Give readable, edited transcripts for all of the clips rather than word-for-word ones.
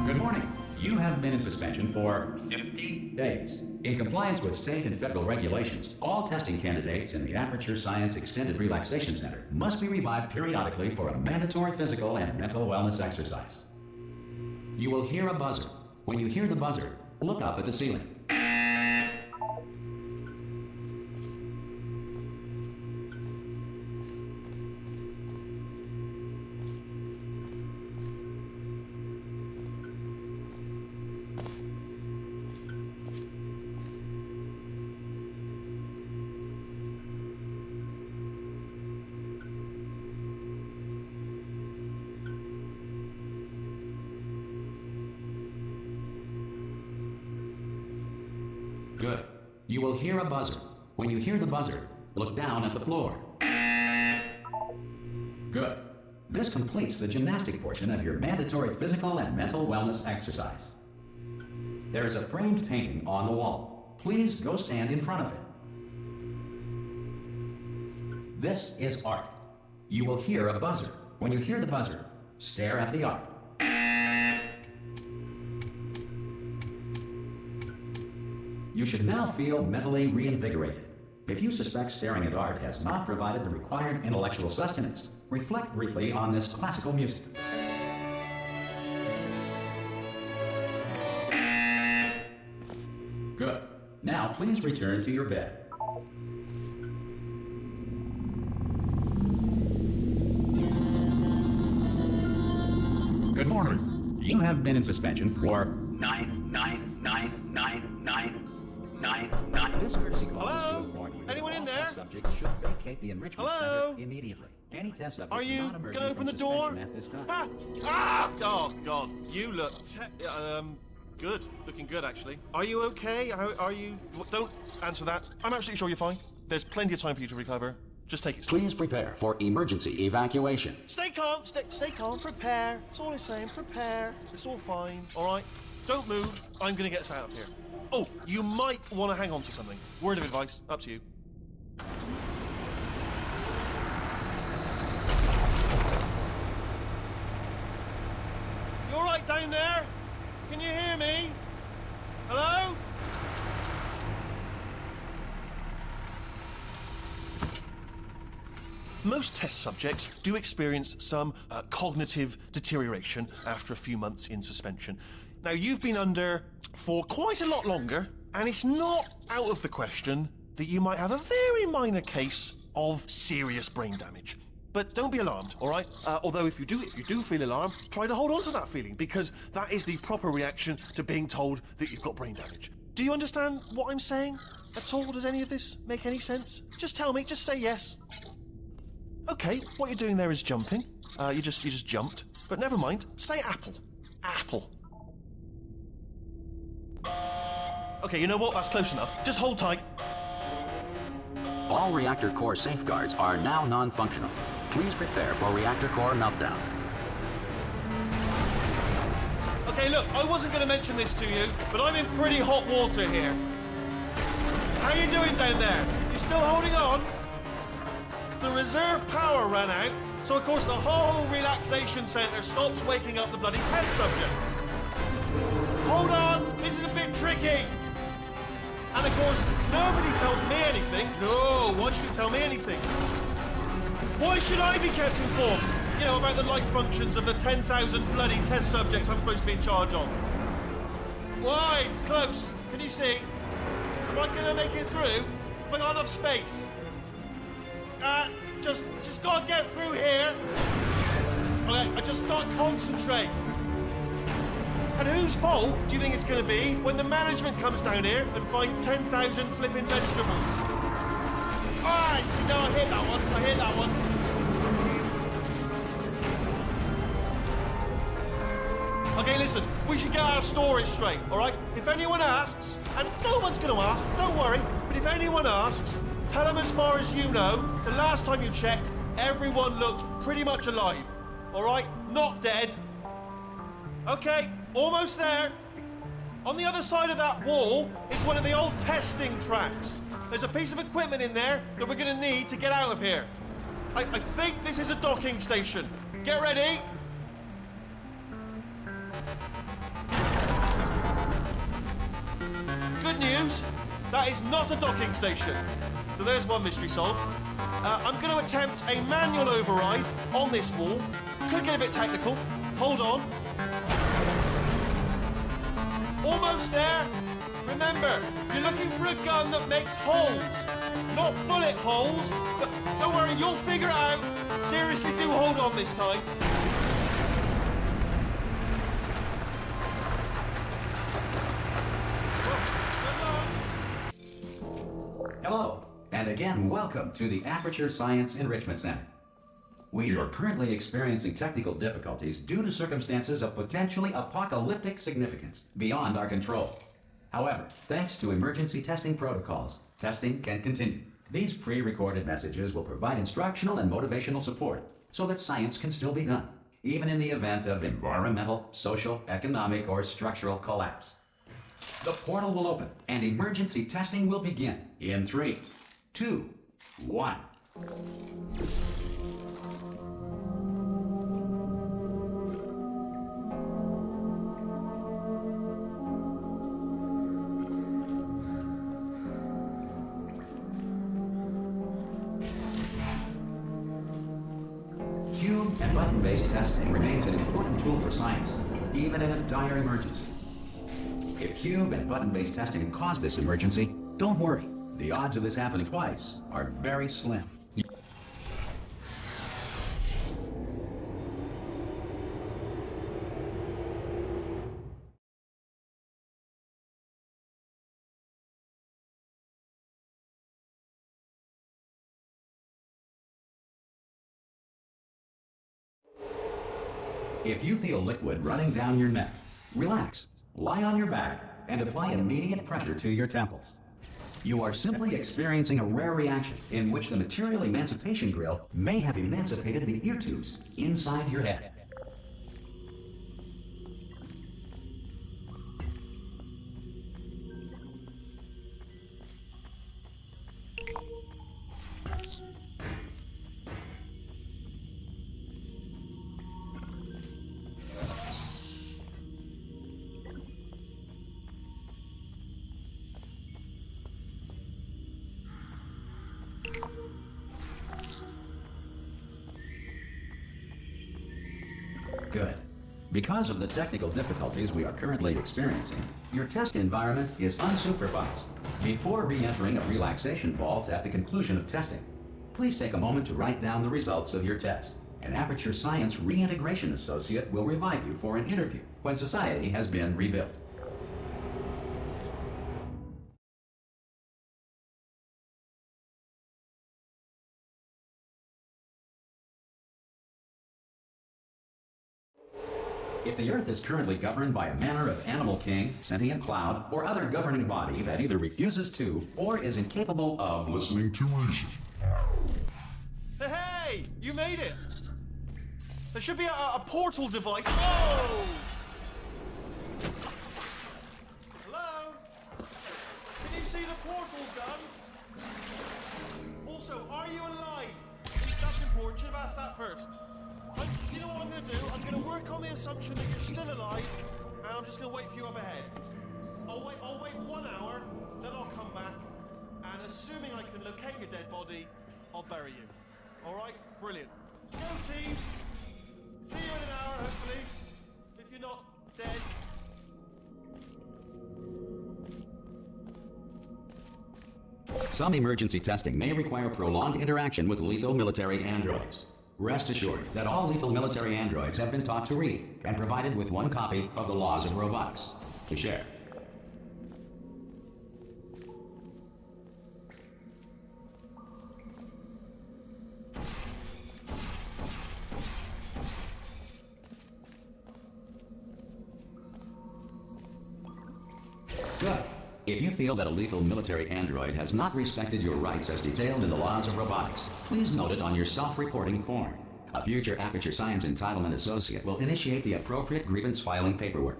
Good morning. You have been in suspension for 50 days. In compliance with state and federal regulations, all testing candidates in the Aperture Science Extended Relaxation Center must be revived periodically for a mandatory physical and mental wellness exercise. You will hear a buzzer. When you hear the buzzer, look up at the ceiling. Good. You will hear a buzzer. When you hear the buzzer, look down at the floor. Good. This completes the gymnastic portion of your mandatory physical and mental wellness exercise. There is a framed painting on the wall. Please go stand in front of it. This is art. You will hear a buzzer. When you hear the buzzer, stare at the art. You should now feel mentally reinvigorated. If you suspect staring at art has not provided the required intellectual sustenance, reflect briefly on this classical music. Good. Now please return to your bed. Good morning. You have been in suspension for 99999. This courtesy call is to inform you that Anyone in all there? test subjects should vacate the enrichment Hello? center immediately. Any test subject Are you not emerging gonna open from the door? suspension at this time. Oh God, you look good. Looking good, actually. Are you okay? Are you? Don't answer that. I'm absolutely sure you're fine. There's plenty of time for you to recover. Just take it slow. Please prepare for emergency evacuation. Stay calm. Stay calm. Prepare. That's all I'm saying. Prepare. It's all fine. All right. Don't move. I'm gonna get us out of here. Oh, you might want to hang on to something. Word of advice. Up to you. You all right down there? Can you hear me? Hello? Most test subjects do experience some cognitive deterioration after a few months in suspension. Now, you've been under for quite a lot longer, and it's not out of the question that you might have a very minor case of serious brain damage. But don't be alarmed, all right? Although if you do feel alarmed, try to hold on to that feeling, because that is the proper reaction to being told that you've got brain damage. Do you understand what I'm saying at all? Does any of this make any sense? Just tell me, just say yes. Okay, what you're doing there is jumping. You just jumped. But never mind, say apple. Apple. Okay, you know what? That's close enough. Just hold tight. All reactor core safeguards are now non-functional. Please prepare for reactor core meltdown. Okay, look, I wasn't going to mention this to you, but I'm in pretty hot water here. How you doing down there? You still holding on? The reserve power ran out, so of course the whole relaxation centre stops waking up the bloody test subjects. Hold on, this is a bit tricky. And of course, nobody tells me anything. No, why should you tell me anything? Why should I be kept informed? You know, about the life functions of the 10,000 bloody test subjects I'm supposed to be in charge of. Why? It's close. Can you see? Am I gonna make it through? Have I got enough space? Just gotta get through here. Okay, I just gotta concentrate. And whose fault do you think it's gonna be when the management comes down here and finds 10,000 flipping vegetables? Alright, see, no, I hit that one. Okay, listen, we should get our stories straight, all right? If anyone asks, and no one's going to ask, don't worry, but if anyone asks, tell them as far as you know, the last time you checked, everyone looked pretty much alive, all right? Not dead. Okay, almost there. On the other side of that wall is one of the old testing tracks. There's a piece of equipment in there that we're going to need to get out of here. I think this is a docking station. Get ready. Good news, that is not a docking station. So there's one mystery solved. I'm going to attempt a manual override on this wall. Could get a bit technical. Hold on. Almost there. Remember, you're looking for a gun that makes holes. Not bullet holes, but don't worry, you'll figure it out. Seriously, do hold on this time. Hello, and again, welcome to the Aperture Science Enrichment Center. We are currently experiencing technical difficulties due to circumstances of potentially apocalyptic significance beyond our control. However, thanks to emergency testing protocols, testing can continue. These pre-recorded messages will provide instructional and motivational support so that science can still be done, even in the event of environmental, social, economic, or structural collapse. The portal will open and emergency testing will begin in 3, 2, 1. Cube and button-based testing remains an important tool for science, even in a dire emergency. If cube and button-based testing caused this emergency, don't worry. The odds of this happening twice are very slim. If you feel liquid running down your neck, relax, lie on your back, and apply immediate pressure to your temples. You are simply experiencing a rare reaction in which the material emancipation grill may have emancipated the ear tubes inside your head. Good. Because of the technical difficulties we are currently experiencing, your test environment is unsupervised. Before re-entering a relaxation vault at the conclusion of testing, please take a moment to write down the results of your test. An Aperture Science Reintegration Associate will revive you for an interview when society has been rebuilt. If the Earth is currently governed by a manner of animal king, sentient cloud, or other governing body that either refuses to or is incapable of listening to reason. Hey! You made it! There should be a portal device. Oh! Hello? Can you see the portal gun? Also, are you alive? That's important. Should have asked that first. Do you know what I'm going to do? I'm going to work on the assumption that you're still alive, and I'm just going to wait for you up ahead. I'll wait 1 hour, then I'll come back, and assuming I can locate your dead body, I'll bury you. All right? Brilliant. Go team! See you in an hour, hopefully. If you're not dead. Some emergency testing may require prolonged interaction with lethal military androids. Rest assured that all lethal military androids have been taught to read and provided with 1 copy of the Laws of Robotics to share. If you feel that a lethal military android has not respected your rights as detailed in the laws of robotics, please note it on your self-reporting form. A future Aperture Science Entitlement Associate will initiate the appropriate grievance filing paperwork.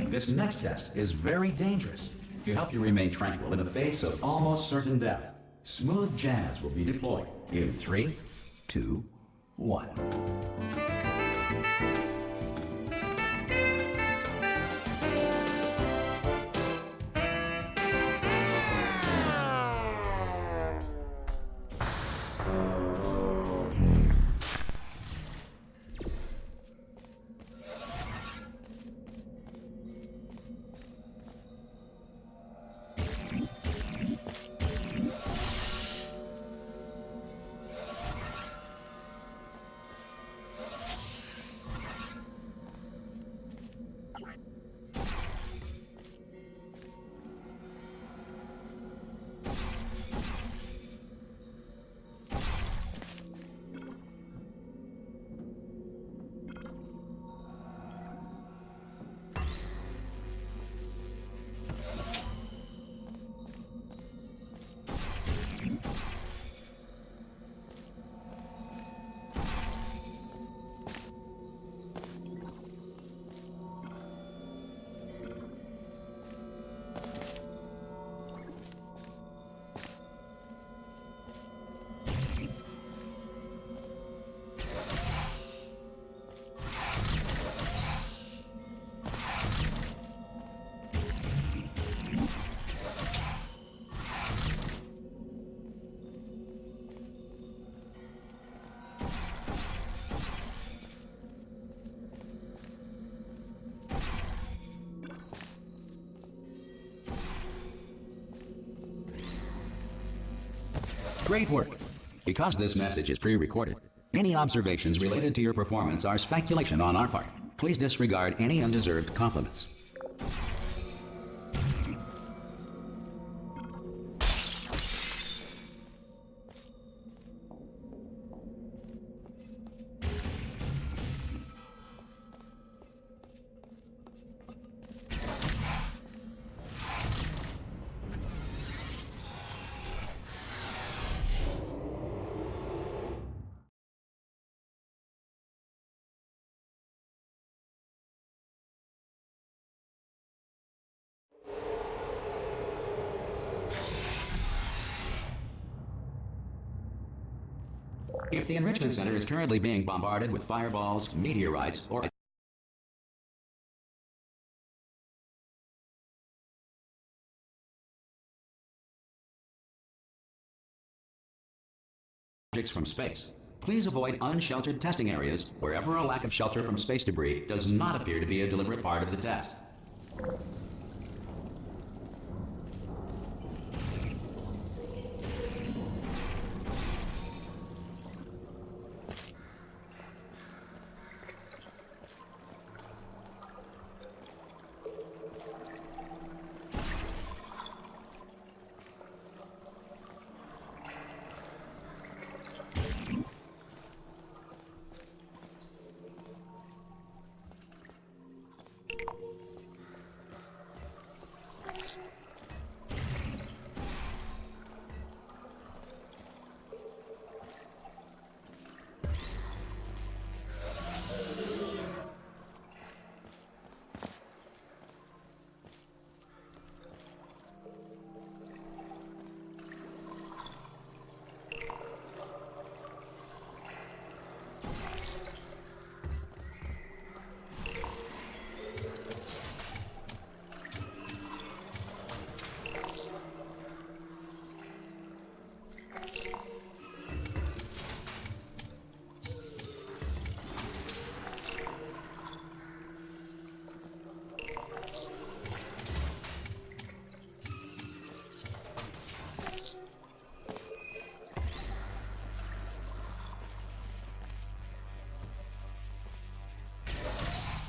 This next test is very dangerous. To help you remain tranquil in the face of almost certain death, smooth jazz will be deployed in 3, 2, 1. Great work. Because this message is pre-recorded, any observations related to your performance are speculation on our part. Please disregard any undeserved compliments. If the Enrichment Center is currently being bombarded with fireballs, meteorites, or objects from space, please avoid unsheltered testing areas wherever a lack of shelter from space debris does not appear to be a deliberate part of the test.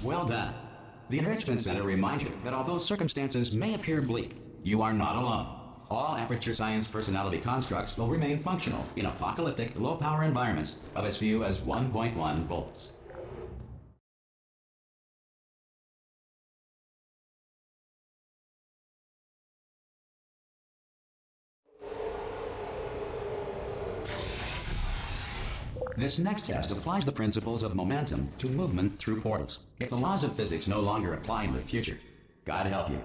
Well done. The Enrichment Center reminds you that although circumstances may appear bleak, you are not alone. All Aperture Science personality constructs will remain functional in apocalyptic, low-power environments of as few as 1.1 volts. This next test applies the principles of momentum to movement through portals. If the laws of physics no longer apply in the future, God help you.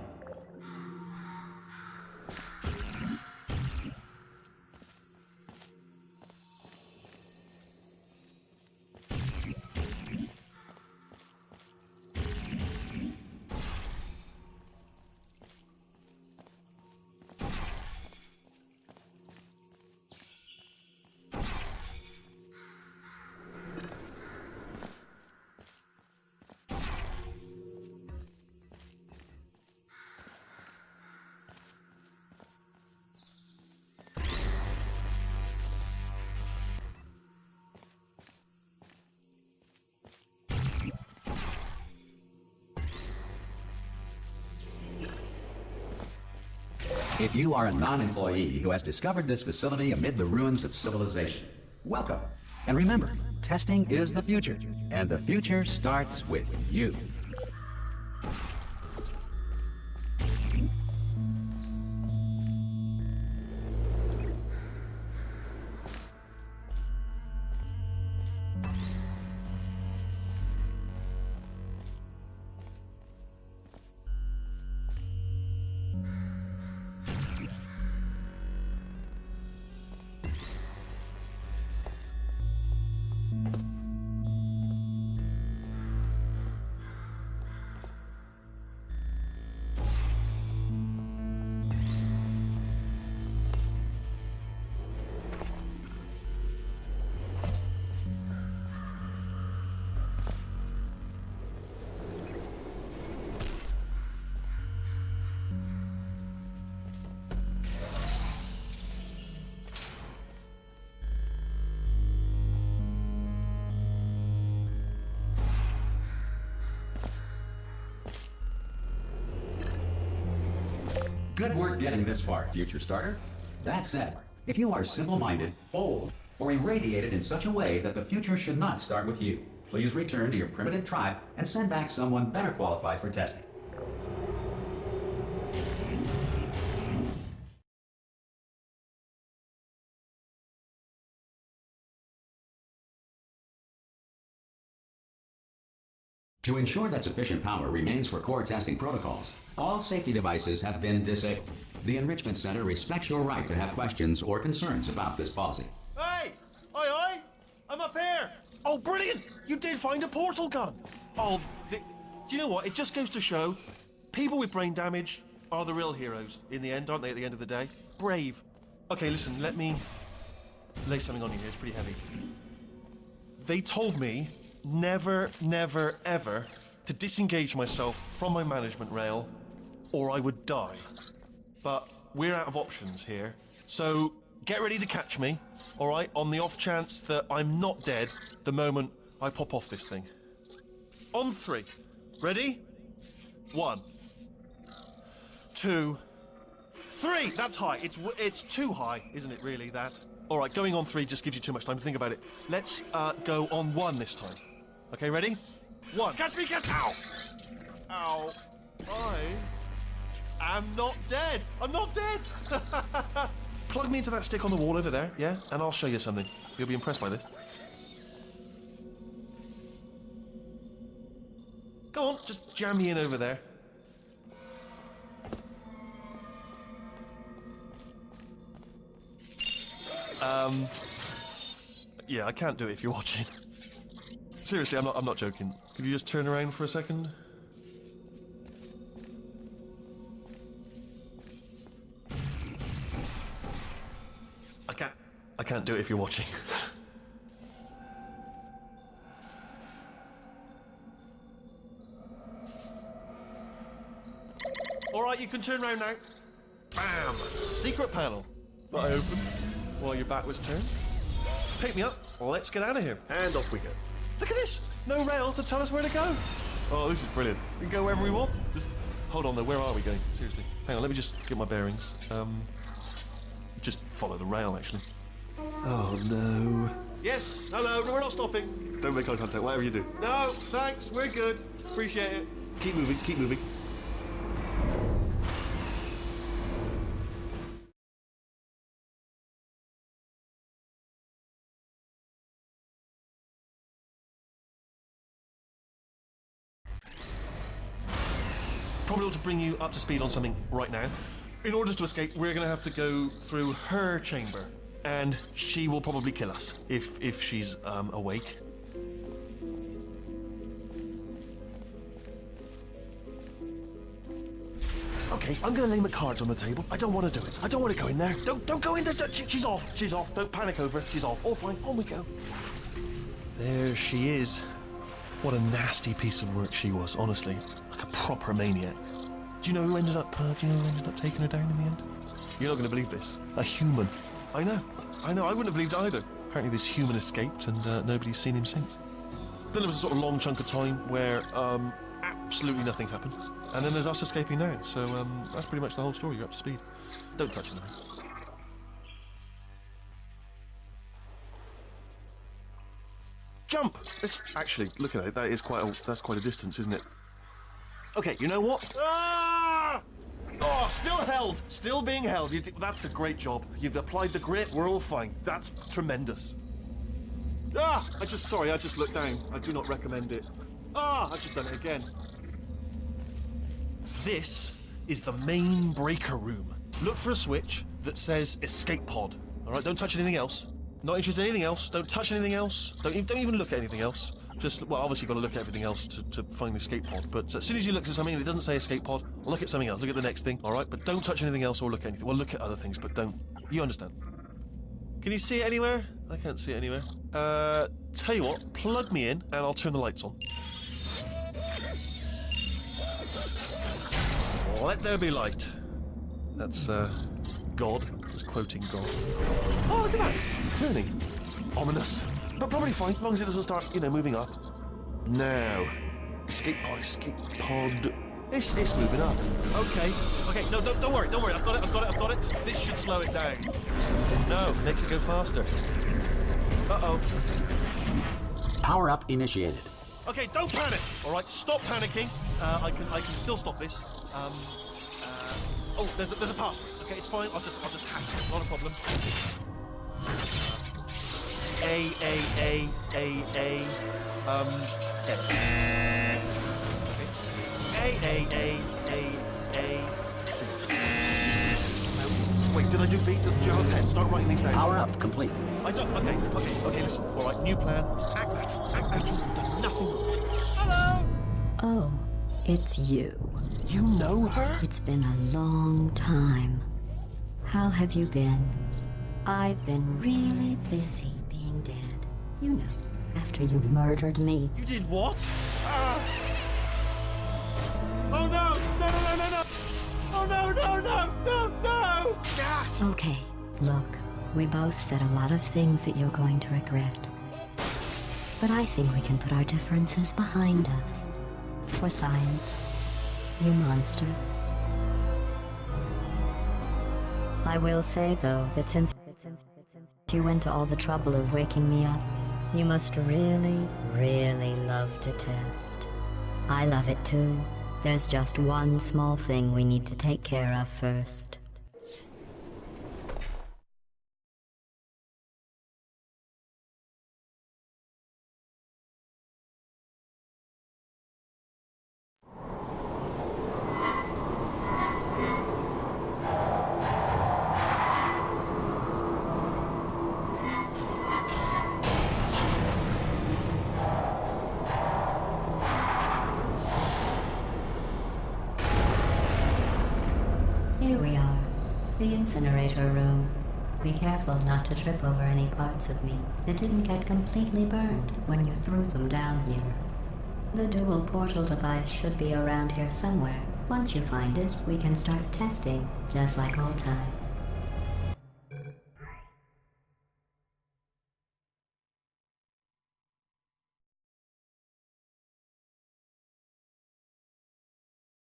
If you are a non-employee who has discovered this facility amid the ruins of civilization, welcome. And remember, testing is the future, and the future starts with you. Good work getting this far, future starter. That said, if you are simple-minded, old, or irradiated in such a way that the future should not start with you, please return to your primitive tribe and send back someone better qualified for testing. To ensure that sufficient power remains for core testing protocols, all safety devices have been disabled. The Enrichment Center respects your right to have questions or concerns about this policy. Hey! Oi! I'm up here! Oh, brilliant! You did find a portal gun! Oh, do you know what? It just goes to show, people with brain damage are the real heroes in the end, aren't they, at the end of the day? Brave. Okay, listen, let me lay something on you here. It's pretty heavy. They told me never, never, ever to disengage myself from my management rail or I would die. But we're out of options here, so get ready to catch me, all right, on the off chance that I'm not dead the moment I pop off this thing. On 3. Ready? 1, 2, 3. That's high. It's too high, isn't it, really, that? All right, going on 3 just gives you too much time to think about it. Let's go on 1 this time. Okay, ready? 1. Catch me, catch... Ow! Ow. I am not dead. I'm not dead. Plug me into that stick on the wall over there, yeah? And I'll show you something. You'll be impressed by this. Go on, just jam me in over there. Yeah, I can't do it if you're watching. Seriously, I'm not joking. Could you just turn around for a second? I can't do it if you're watching. All right, you can turn around now. Bam! Secret panel. That I opened while your back was turned. Pick me up. Let's get out of here. And off we go. Look at this. No rail to tell us where to go. Oh, this is brilliant. We can go wherever we want. Just hold on though. Where are we going? Seriously. Hang on. Let me just get my bearings. just follow the rail, actually. Oh, no. Yes, hello, no, we're not stopping. Don't make eye contact, whatever you do. No, thanks, we're good. Appreciate it. Keep moving, keep moving. Probably ought to bring you up to speed on something right now. In order to escape, we're going to have to go through her chamber, and she will probably kill us if she's awake. Okay, I'm going to lay my cards on the table. I don't want to do it. I don't want to go in there. Don't go in there. She's off. She's off. Don't panic over her. She's off. All fine. On we go. There she is. What a nasty piece of work she was, honestly. Like a proper maniac. Do you know who ended up taking her down in the end? You're not going to believe this. A human. I know. I wouldn't have believed it either. Apparently this human escaped and nobody's seen him since. Then there was a sort of long chunk of time where absolutely nothing happened. And then there's us escaping now. So that's pretty much the whole story. You're up to speed. Don't touch anything. Jump! Actually, look at it. That's quite a distance, isn't it? Okay, you know what? Ah! Oh, still held. Still being held. That's a great job. You've applied the grit. We're all fine. That's tremendous. Ah! I just looked down. I do not recommend it. Ah! I've just done it again. This is the main breaker room. Look for a switch that says escape pod. All right, don't touch anything else. Not interested in anything else. Don't touch anything else. Don't even look at anything else. Just, well, obviously you've got to look at everything else to find the escape pod. But as soon as you look at something and it doesn't say escape pod, look at something else. Look at the next thing, all right? But don't touch anything else or look at anything. Well, look at other things, but don't. You understand? Can you see it anywhere? I can't see it anywhere. Tell you what, plug me in and I'll turn the lights on. Let there be light. That's, God. Just quoting God. Oh, look at that. Turning. Ominous. But probably fine, as long as it doesn't start, moving up. Now. Escape pod. It's moving up. Okay, no, don't worry. I've got it. This should slow it down. No, makes it go faster. Uh-oh. Power up initiated. Okay, don't panic. All right, stop panicking. I can still stop this. Oh, there's a password. Okay, it's fine. I'll just hack it. Not a problem. A. C. Wait, did I do B? Did you have a pen? Start writing these down. Power up complete. I don't. Okay. Listen. All right, new plan. Act natural. You've done nothing. Hello. Oh, it's you. You know her? It's been a long time. How have you been? I've been really busy being dead. You know, after you murdered me. You did what? Oh no! Oh no! Ah! Okay, look, we both said a lot of things that you're going to regret. But I think we can put our differences behind us. For science. You monster. I will say, though, that since you went to all the trouble of waking me up, you must really, really love to test. I love it too. There's just one small thing we need to take care of first. Here we are, the incinerator room. Be careful not to trip over any parts of me that didn't get completely burned when you threw them down here. The dual portal device should be around here somewhere. Once you find it, we can start testing, just like old times.